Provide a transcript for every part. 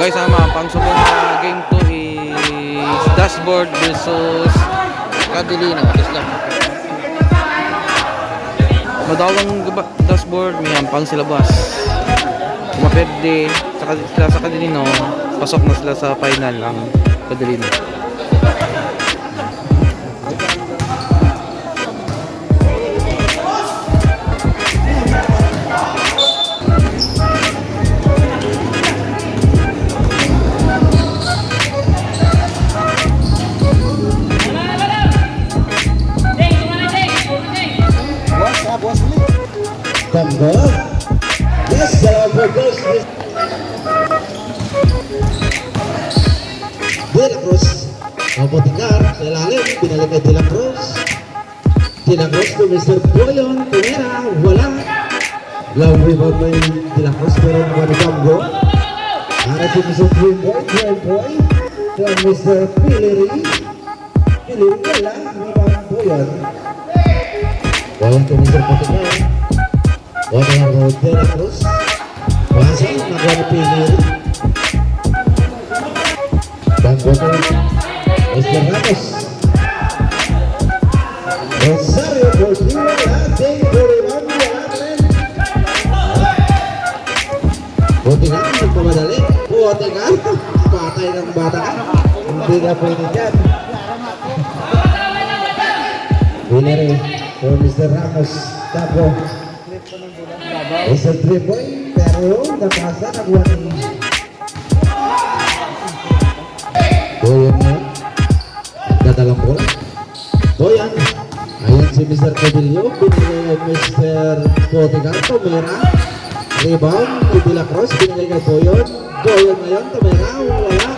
guys, ang pangsubong na game 2 is Dashboard versus Cadelina. Madawang Dashboard, may ampang sila boss. Kung maperde sila sa Cadelino, pasok na sila sa final ang Cadelina. Tanggol. Yes, dalawang burgers. De La Cruz. Mabutingar sa ilalim. Pinalik kay De La Cruz. De La Cruz to Mr. Boyon. Tumera. Wala. Long rebound may De La Cruz. Pero naman ni Tango. Para si Mr. Boy. To Mr. Pillery. Pillery wala. Rebound Boyon. Boyon to Mr. Botingar. Wala yung De La Cruz. Wasa, nagawa ni Piller. Tango ko. Mr. Ramos. Rosario Cordilla. Ating Boriban. Buti nga, nagpamadali. Buti nga. Patay ng bata ka. Hindi na pwede dyan. Piller eh. So Mr. Ramos. Tapo. Isang 3-point, pero napasa, nakuha ni Boyan mo. Nagdadalang bola. Boyan. Ayan si Mr. Codillo. Binigay Mr. Potigal. Tumera. Rebound. De La Cruz. Binigay kay Boyan. Boyan ngayon. Tumera. Wala.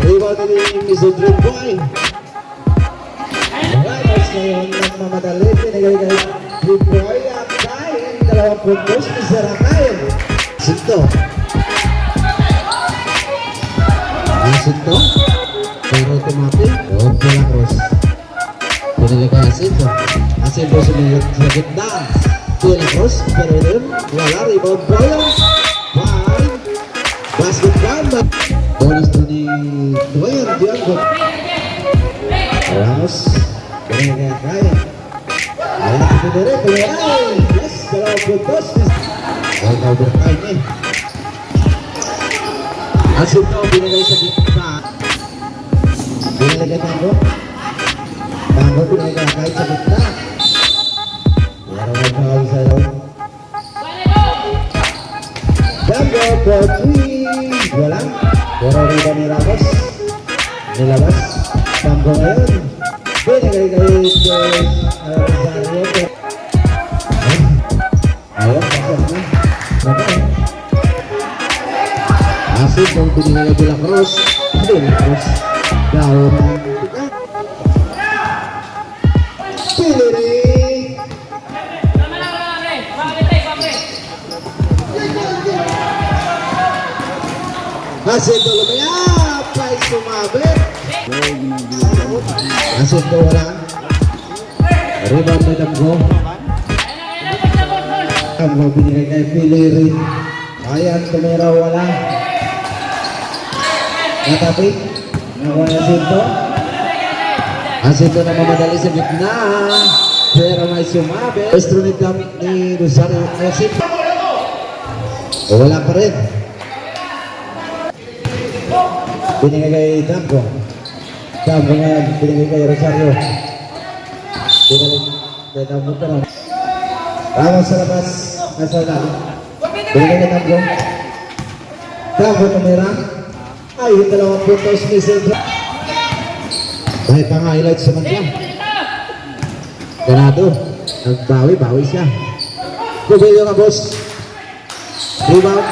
Rebound ni Mr. Dreamboy. Ramos ngayon. Nagmamadali. Binigay kay Dreamboy. Dalawang puntos ni Sarakayan. Sinto. Sinto. Pero tumati. O, De La Cruz. Pinili kay Asinto. Asinto sumilit sa gitna. De La Cruz. Pero yun, wala. Rebound Boyan. Fine. Basket ball. Bonus to ni Boyan. Diango. Ramos. Pinili kay Kaya. Ayan si Pinili. Pinili. Dalawang puntos. All overtime eh. Asinto binigay sa gitna. Binigay kay Tango. Tango binigay kahit sa gitna. Pero may pangawin sa iyo. Tango for 3. Wala. Pero riba ni Ramos. Nilabas. Tango ngayon. Binigay kay Rosario. Ayan, pasok na. Asin kung pinigay De La Cruz. De La Cruz. Down. Pillery. Asin to lumayap. Ay sumabit. Asin to wala. Rebound na Damgo. Ang mga binigay kay Pillery. Ayan, tumira wala. Natapik. Nakuha na Asinto. Asinto na mamadali sa gitna. Pero may sumabi. Estro ni Rosario. Asinto. Wala pa rin. Binigay kay Tango. Tango nga binigay kay Rosario. Binigay kay Tango pa rin. Ramos sa labas. Nasa lalim. Binigay na Tango. Tango tumira. Ay, yung dalawang puntos ni Sandra. Dahil pang-highlights naman niya. Ganado. Nagbawi siya. Kubilyo ka, boss. Rebound.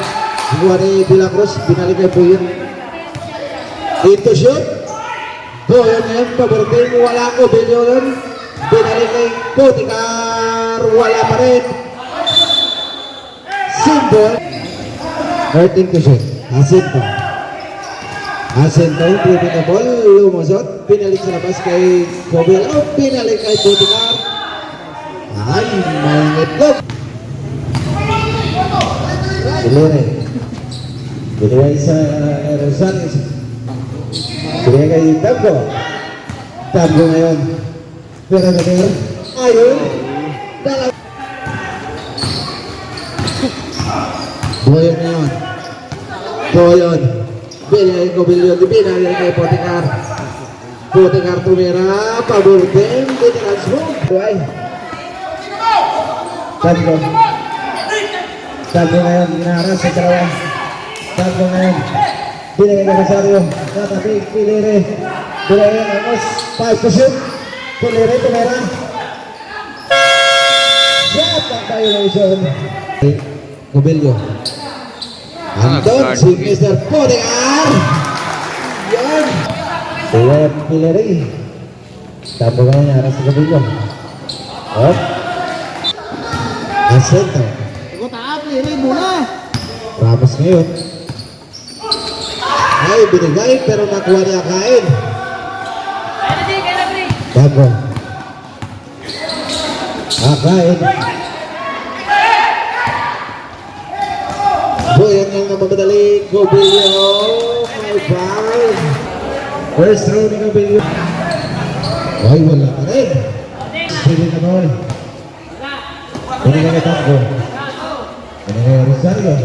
Buwa ni De La Cruz. Binalik kay Puyin. Dito shoot. Boyan ngayon. Paborting. Wala ko. Kubilyo yun. Binalik kay Potigar. Wala pa rin. Simbol. Hurting to shoot. Asinto. Asinto. Tripin na ball. Lumusot. Pinalik sa labas kay Cobillo. Pinalik kay Potigar. Ay, may itlog. Silure. Binigay sa Rosales. Binigay kay Tabgo. Tabgo ngayon. Pero ngayon, ayun. Dalaw. Boyon ngayon. Boyon. Binigay ko Bilyon. Binigay kay Potikar. Potikar tumira. Paburden. Binigay smoke. Buhay. Tabgo. Tabgo ngayon. Inaharas sa dalawa. Tabgo ngayon. Binigay kay Rosario. Tatabi. Pilire. Binigay kay Amos. 5 to shoot. Pilire tumira. Shot ang violation. Cobillo. Andon si Mr. Potikar. Yan. Kaya Pilire. Tabgo ngayon. Inaharas sa Cobillo. Up. Asento. Ramos ngayon. Ay, binigay pero nakuha niya kain. Bago. Kain. Boyan yung napamadali. Cobillo. May foul. First throw ni Cobillo. Ay, wala ka rin. Pwede na ball. Binigay kay Tango. Binigay kay Rosario.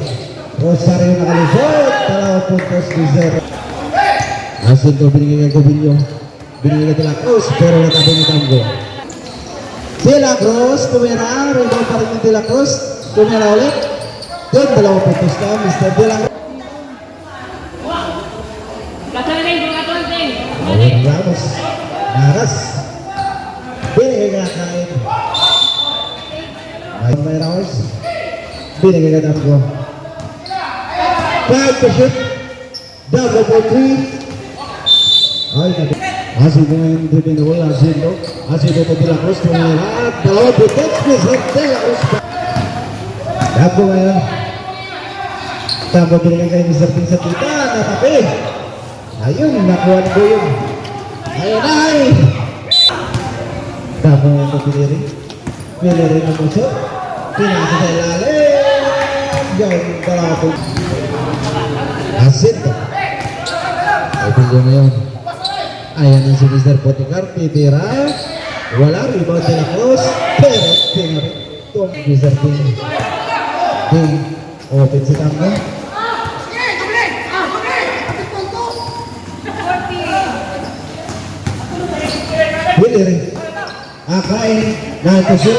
Rosario nakalusot. 2 puntos ni Zero. Asinto binigay kay Cobillo. Binigay kay De La Cruz. Pero natabi ni Tango. De La Cruz. Tumira. Rebound pa rin ni De La Cruz. Tumira ulit. Then 2 puntos na. Mr. De La Cruz. Ayan Ramos. Naras. Binigay kay Kain. May Ramos. Binigay kay Tango. 5 to shoot. Double for 3. Ay, nabi. Asin ko ngayon dribbling na wala. Asin no. Asin ito De La Cruz. Tumirat. 2 puntos. Mr. De La Cruz. Tango ngayon. Tango binigay kay Mr. Ping sa kita. Natapi. Ayun. Nakuha ni Boyong. Ayun ay. Tango ngayon ito Piliri. Piliri na puso. Pinasa sa ilalim. Yung 2 puntos. Asinto. Ay Pilyo ngayon. Ayan ang si Mr. Potikar. Titira. Wala. Rebound De La Cruz. Pero tinabi. Itong Mr. Ping. Ping. Open si Tango. Piliri. Akain. Natusip.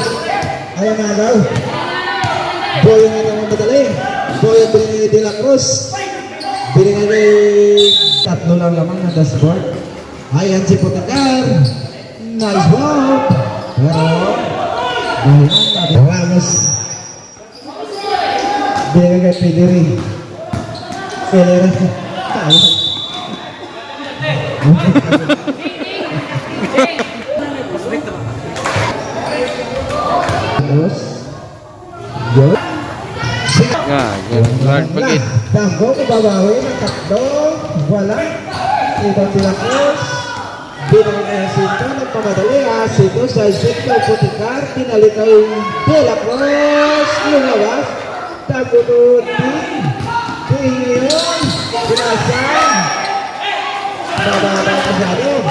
Ayan nga daw. Boyo nga naman madali. Boyo binigay De La Cruz. Binigay 3 lang lamang na dashboard. Ayan si Potikar. Nice walk. Pero dahil Ramos. Binigay kay Piliri. Piliri. Tayo. Terus. Yun. Guard pagit. Tango, ibabawi ng 3. Wala. Ibang De La Cruz. Binigay na Asinto. Nagpamadali. Asinto sa Asinto. Potikar. Pinalik kay De La Cruz. Lumabas. Tango doon. Ting ngayon. Pinasan. Bababa ka sa atin.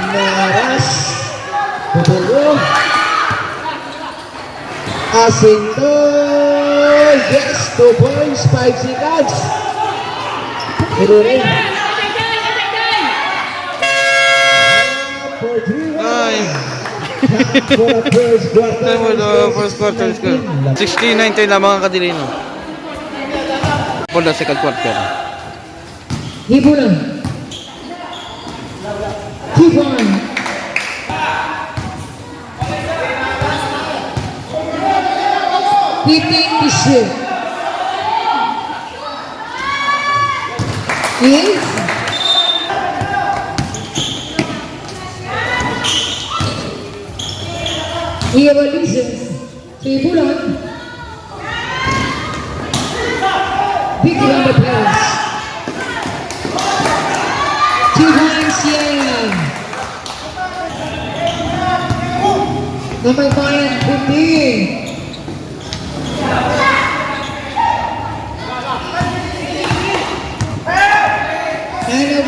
Naras. Cobillo. Asinto. Yes, 2 points, 5 seconds. Ito rin. Ay. For the first quarter. Time for the first quarter score. 16-19 lang mga kadilino. For the second quarter. Hibulan. Keep on. Hitting the shoot. Is Evolutions. Hibulan. Big round of applause. 2 points, yeah. Number 5, Bundi.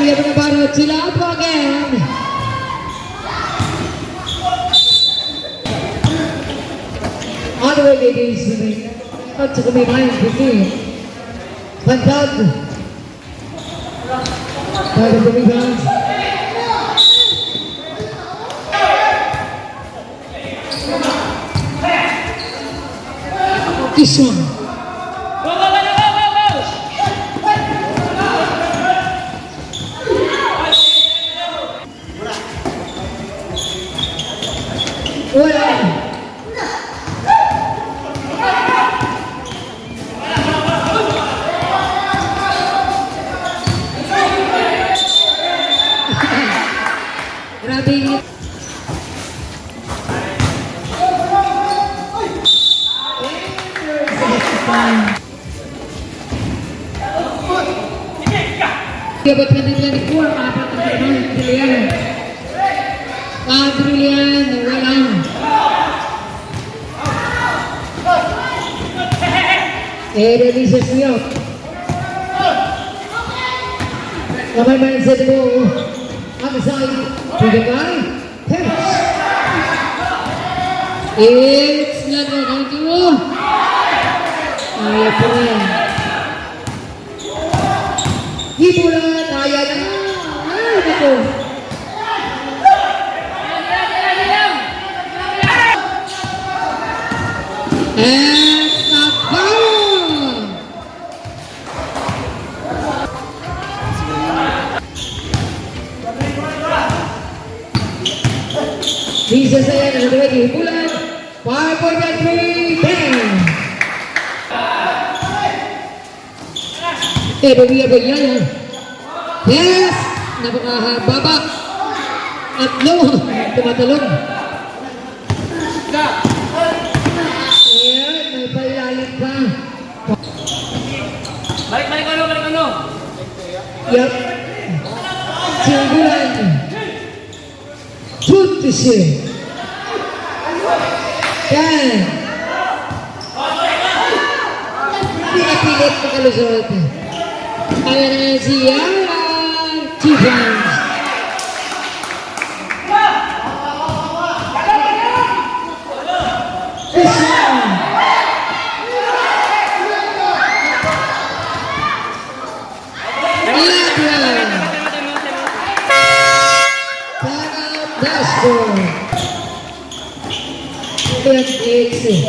we have a battle of Chilato again. On the way, ladies. At sa kumimayan, Christine. Pantag. Para sa rebounds. This one. Wala. Grabe. Dapat 2024, apat ang trabaho, Adrian. Adrian, wala. Releases niyo. Kamay mindset mo. Ang side to the guy. Pass. It's Lando Kanto. Ayaw pa rin. Hibulan, ayaw na. Ay, ito. And Nakao! Bisa saya na lagi hibulan. 5.3, 10. Bawia ba yan? Yes! Napakababa. At low. Tumatalong. Ayan, may pailalim pa. Balik ano? Yup. Singgulan. Shoot to shoot. Yan. Pinapilit na kalusot. Ayan na siya. 2 points. This one. Adrian. Timeout dashboard. 28.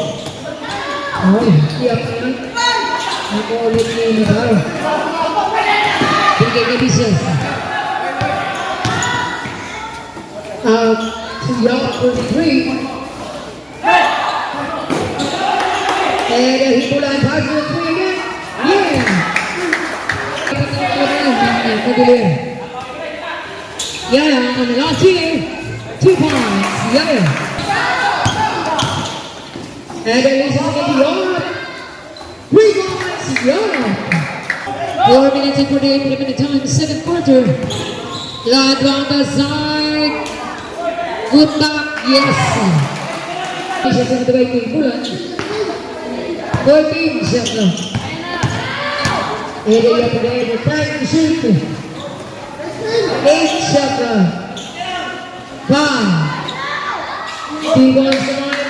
Oh, siap ya. Ako ulit ni Navarro. Bigay ka business. Young for 3. And hibulan pass for 3 again. Yeah. Yeah, on the last year, 2 points. Yeah. And then he's going to get the yard. 3 points. Yeah. 4 minutes and 48 minute time, second quarter. Lad on the side. Good back, yes. Siya sa natabay ko yung bulan. 14 shot lang. Area pa rin, time to shoot. 8 shot lang. 5. 2 balls to line.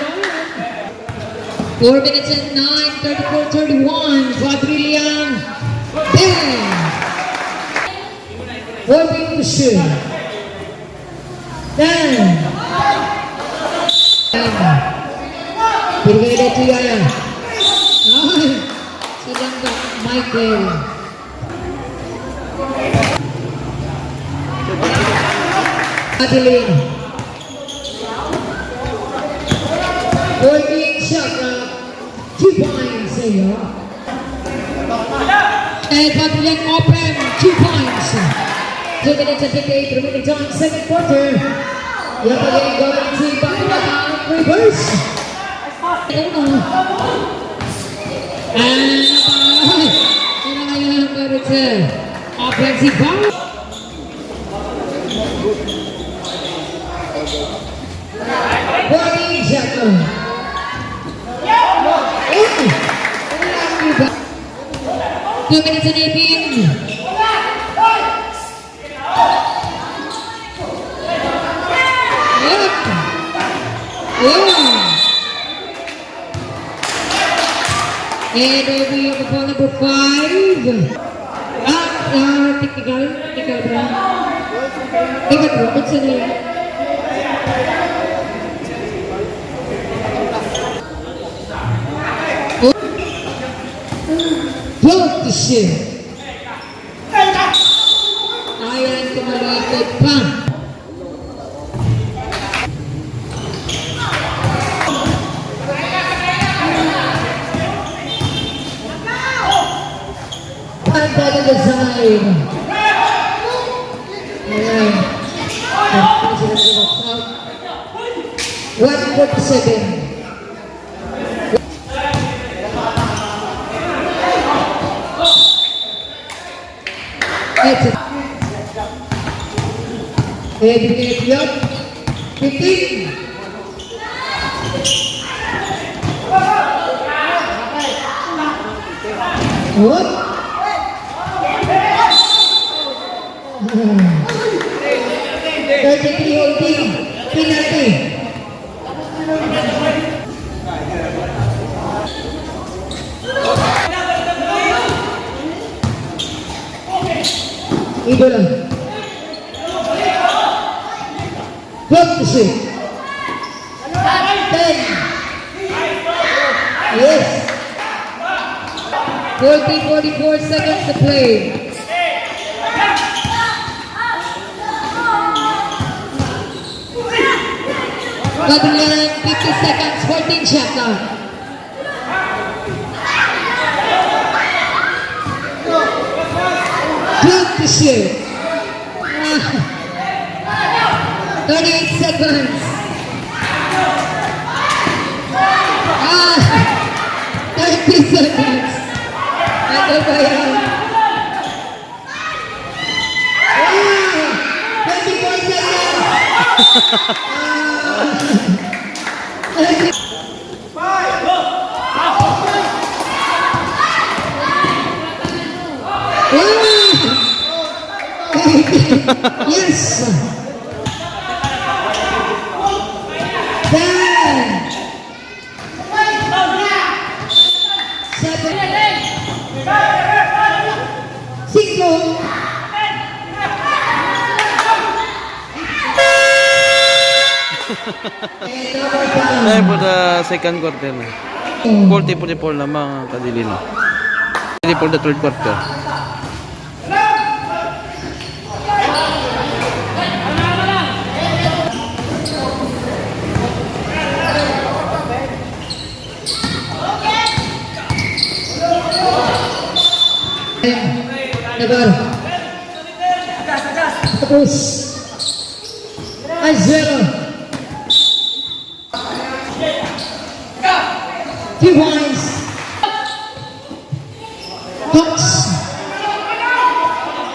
4 minutes and 9, 34-31. Quadrillion. 10. 14 to shoot. 10. Binigay na ito yan. Ay, silang Michael. Adeline. 14 shot na 2 points sa iyo. And Pagilian open, 2 points. 2 minutes and 58 remaining time, second quarter. Yan pa rin going to back reverse. And offensive foul. Body shot. 2 minutes and 18. Yeah. And over here for ball number 5. Technical ba? Ikat ba? Ba't saan nila? Block the shit. Ayan, kumalikot pa. Panda na design. Ayan. 147. Educate yup. 15. What? 33 holding. Penalty. Ito lang. Block the shit. 10. Yes. 44 seconds to play. Kabilang 50 seconds, 14 shot now. Block the shit. 38 seconds. 30 seconds. Ano ba yan? 24 seconds. Yes. 10. 7. 5. Dahil po the second quarter na. 40-44 lamang kadilin. Ready for the third quarter. Nagar. Tapos. Azero. 3 points. Fox.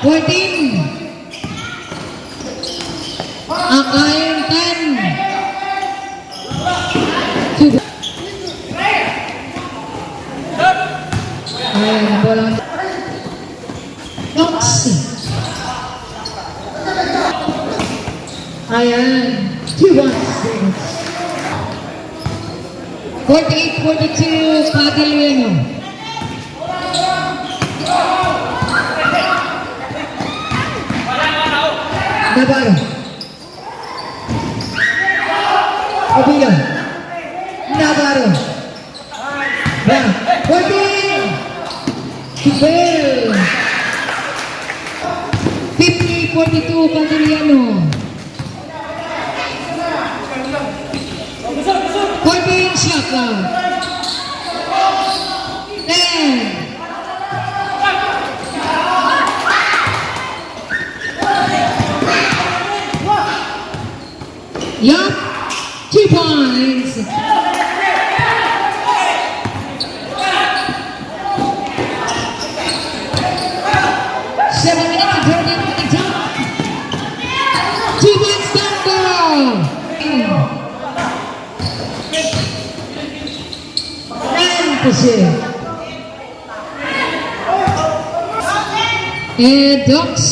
14. Akayin 10. 2. Ayan, bola. Fox. Ayan. 2 points. 48-42, Padiliano. Navarro. Obino. Navarro. Brown. 14. Tubel. 50-42, Padiliano. 14 shot clock. 10. Yup, 2 points. Seven minutes and 30 minutes time. 2 points down. And Ducks.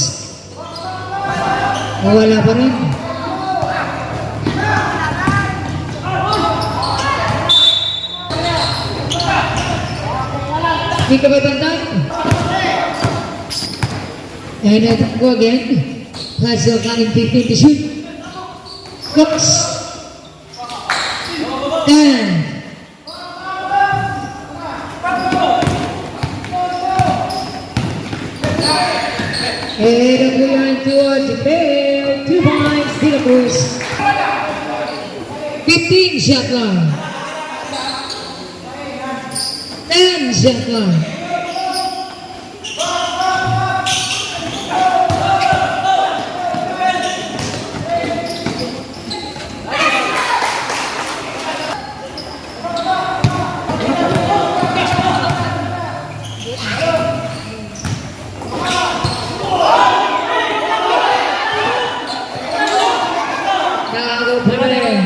Wala pa rin. Pick up by Bantan. And go again. Has the running 15 to shoot. Cooks. 10. And a blue line towards the bell. 2 points, De La Cruz. 15 shot line. 10 shot line. Nagawa pa rin.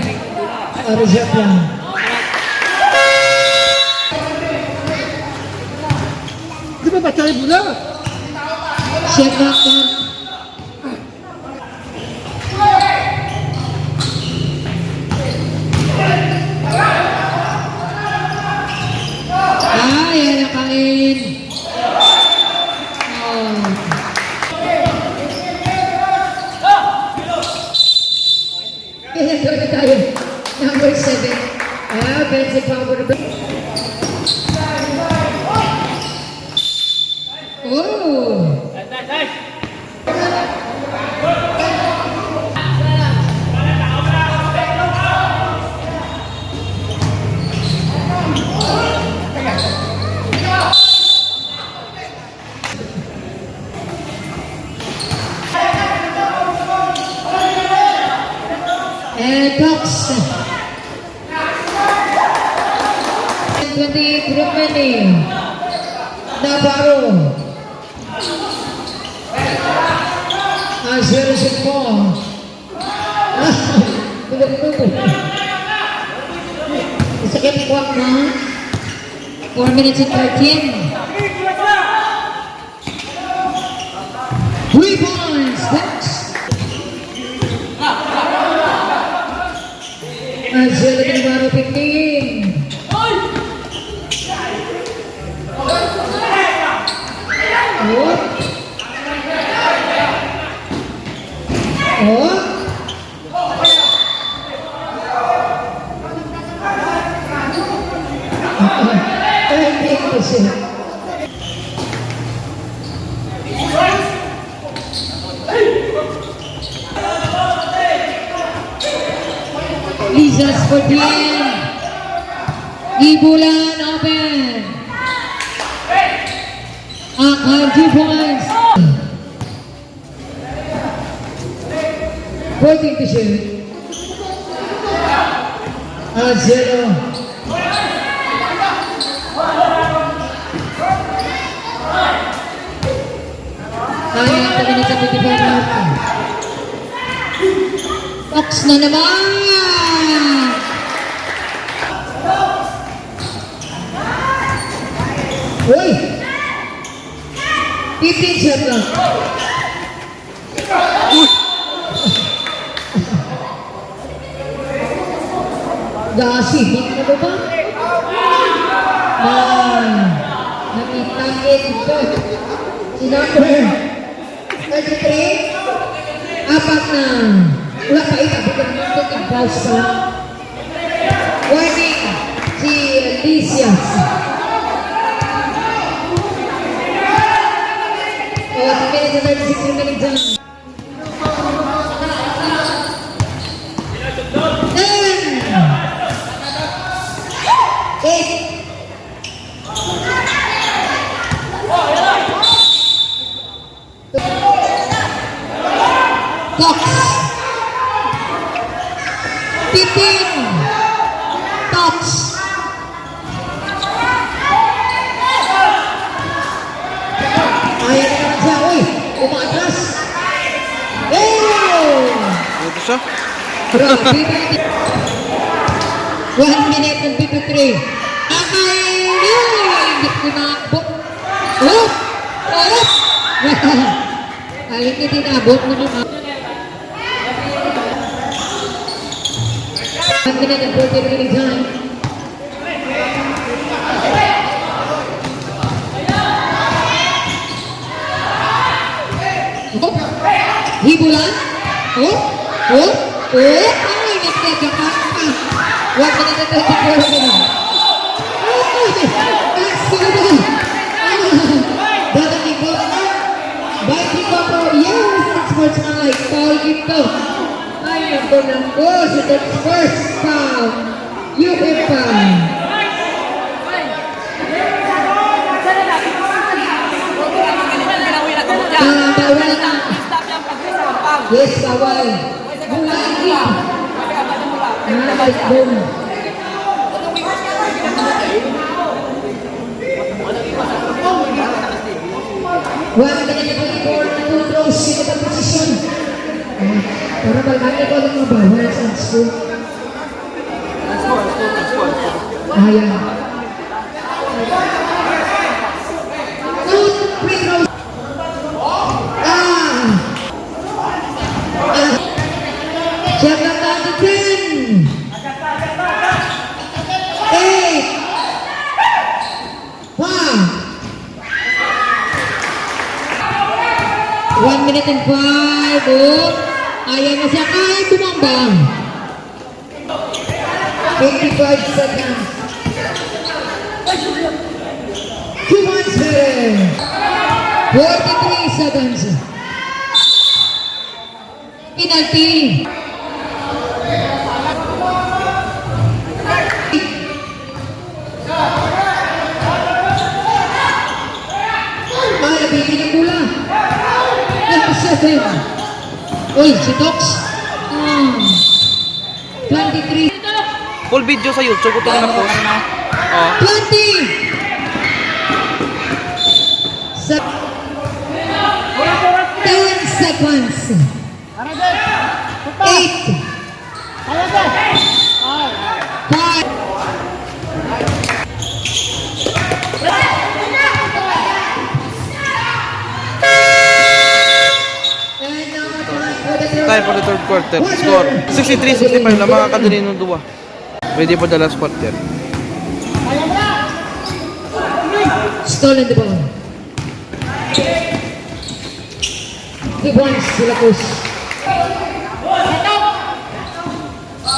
Ano shot line. Di ba ba tayo muna? Shot line. Yan nakain. Oh. Kaya doon tayo. Number 7. Offensive foul for the break. Oh! And Cox. 28 remaining. Navarro. Zero shot ball. Sakit ni Kwak na. 4 minutes and 13. 3 points. Cox. Zero ni Navarro 15. Oh. Oh. Lisa Sportian. Ibulan open. Akal 2 points. 14 to shoot. 0. Kaya kami na sa pagkiparan. Fox na naman! Uy! 15 shot lang. Gasi, bakit na ba? Nakitangin ito. Si number 33. Apat na. Wala pa ito. Bukod naman ito. Tig-pause pa lang. Warning. Si Lysias. O, 2 minutes and 36 remaining time. 8. Cox. 15. Cox. Ayaw na naman siya. Uy, umatras. Oh! Ito siya. Grabe. 1 minute and 53. Hindi ko nakabot. Oh! Oh! Aling hindi nakabot mo naman. 1 minute and 40 remaining time. dito. Ay, ito lang po. So that's first foul. UP foul. Bawal na. Yes, bawal. Bulagi. Boom. Wala ka na po na two throws in the position. Para malaki ko lang mabawal sa school. Ayan. Two free throws. Check lang natin 10. 8. 5. 1 minute and 5. Oh. Ayan na siya. Ay, tumambang. 55 seconds. 2 points better. 43 seconds. Penalty. Ay, nabigyan ng bola. 27. Uy, si Tox. 23. Full video sa YouTube ko ito na post. Oh. 20. 10 seconds. 8. 5. Time for the third quarter. Score 63-65 lang mga kadali ng duwa. Ready for the last quarter. Stolen the ball. 3 points to the push.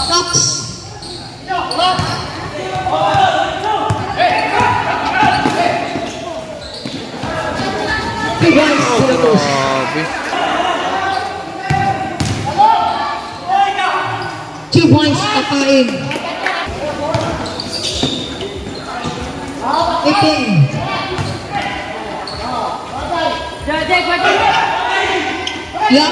Knox. Three points to the push. Grabe. 2 points Kapain. 18. Yup.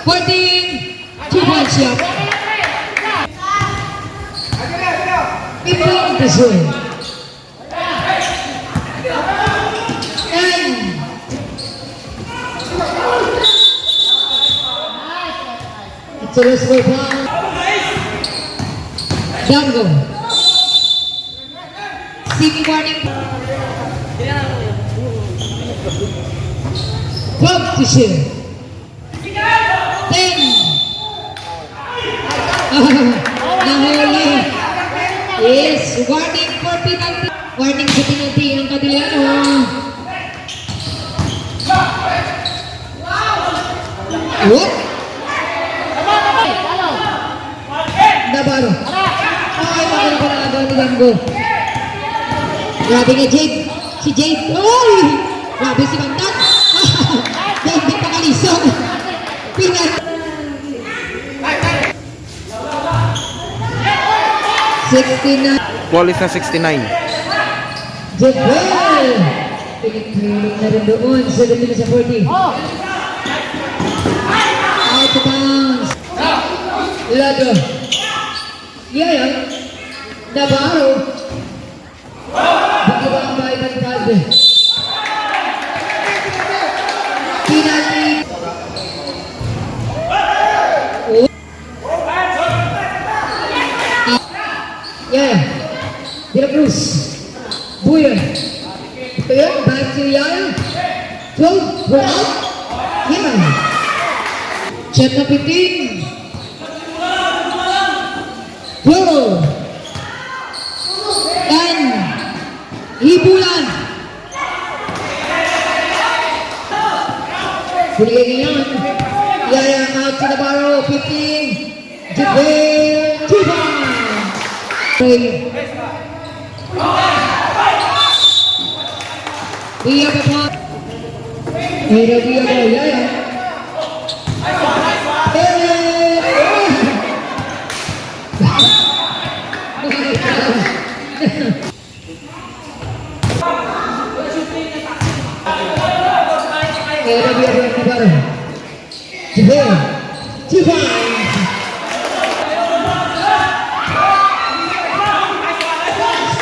14. 2 points Yup. 15 this way. 10. It's a whistle foul. Dango. City warning. 12 to shoot. 10. Nahuli. Yes, warning for penalty. Warning sa penalty ang Kadiliano. Whoop. Navarro. Ay, makina pa na agad ni Dango. Grabe nga Jade. Si Jade. Uy! Grabe si Bandat. Jade di pa kalisong. Pinat. 69. Flawless na 69. Jebel. Pinitulong na rin doon. 17 sa 40. Out of bounds. Lado. Yaya. Navarro. Bigibang by Bantalde. Penalty. Yaya. De La Cruz. Buyan. Ito yan. Back to Yaya. 12. We're out. Yaya. Check na 15. Go! And Hibulan. Kuligay ngayon. Yaya out to Navarro. 15. Jebel. 2 points. We have a point. AW Yaya.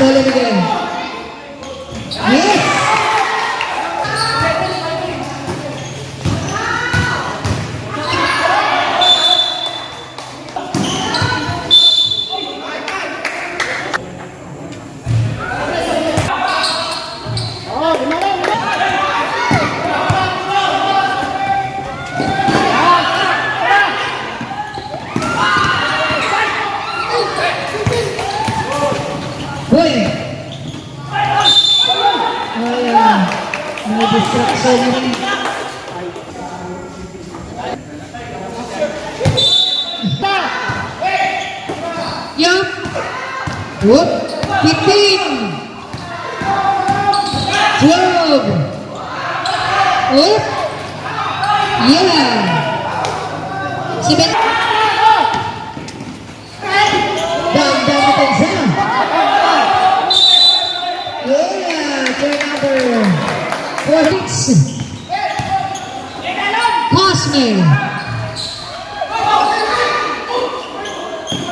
Stolen again. Yes! Boy! Ayan. May distraction rin. Yup! Whoop! 15! 12! Whoop! Yeah! 7! Down depensa! Yeah! Turnover! 4-6! Cosme!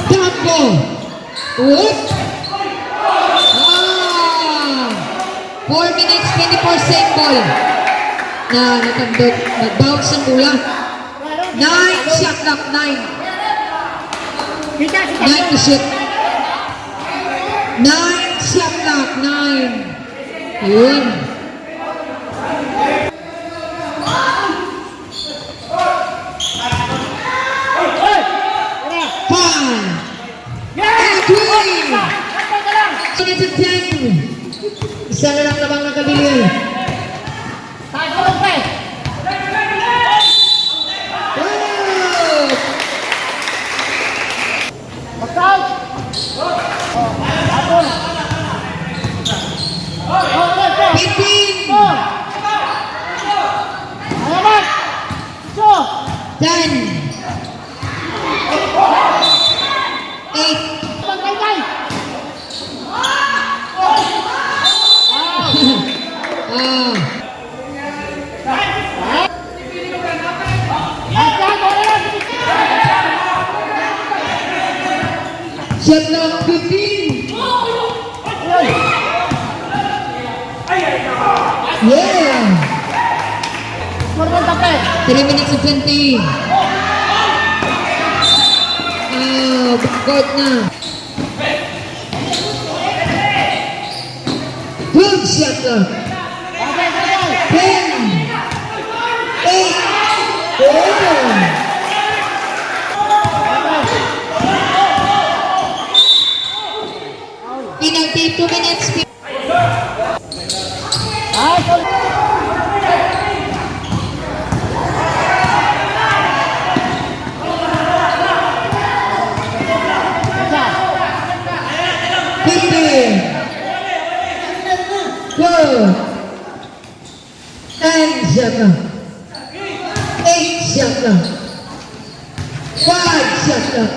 Tambo! Whoop! 4 minutes, 24 second ball. Na natandog, nag-bounce ang bola. 9 shot clock, 9. 9 to shoot. 9 shot clock, 9. Yun. Five. And 3. Minutes and 10. Isa na lang lamang nakabili. Ten. 8. Shot clock 15. Yeah. 3 minutes and 20. Backcourt na. 12 shot clock. 10. 8. 7. Penalty 2 minutes. Nine shot clock. 8 shot clock. 5 shot clock.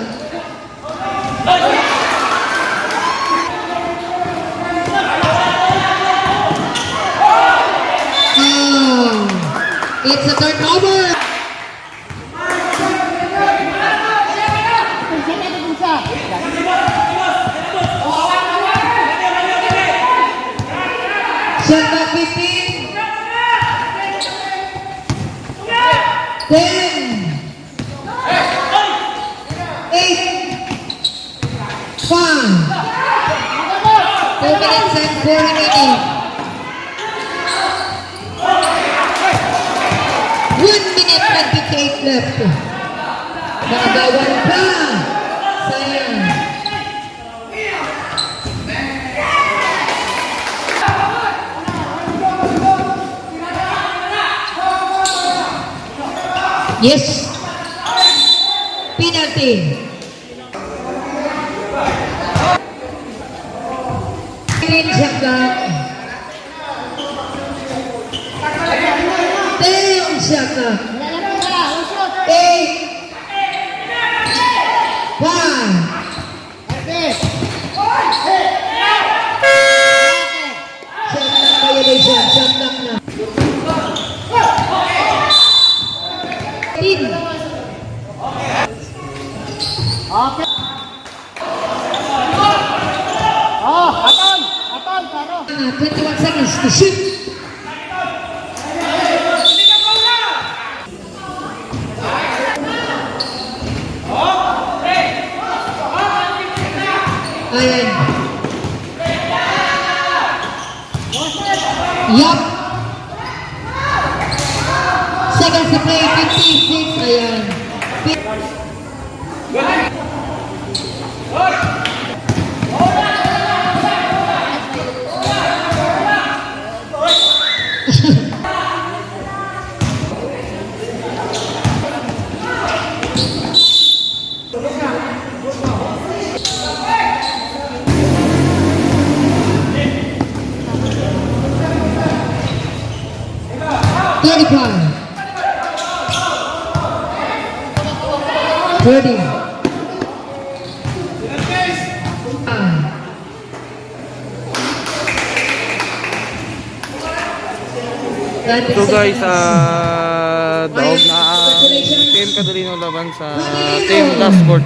It's a turnover. Shot clock 15. 10. 8. 5. 2 minutes and 4 remaining. 1 minute 28 left. Nagawan pa. Sayang. Yes. Penalty. Shot clock. 10. shot na. 8, 5. Shot knock violation. Shot knock na. 18. Atan, paro. 21 seconds to shoot. Ayan. Yup. Seconds to play, 56. Ayan. Thirty-five. 30. So guys, daog na Team Catalino laban sa Team Dashboard.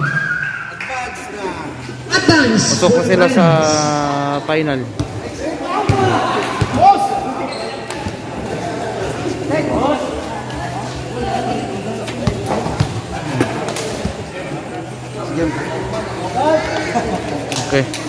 Advance. Pasok na sila sa final. Okay.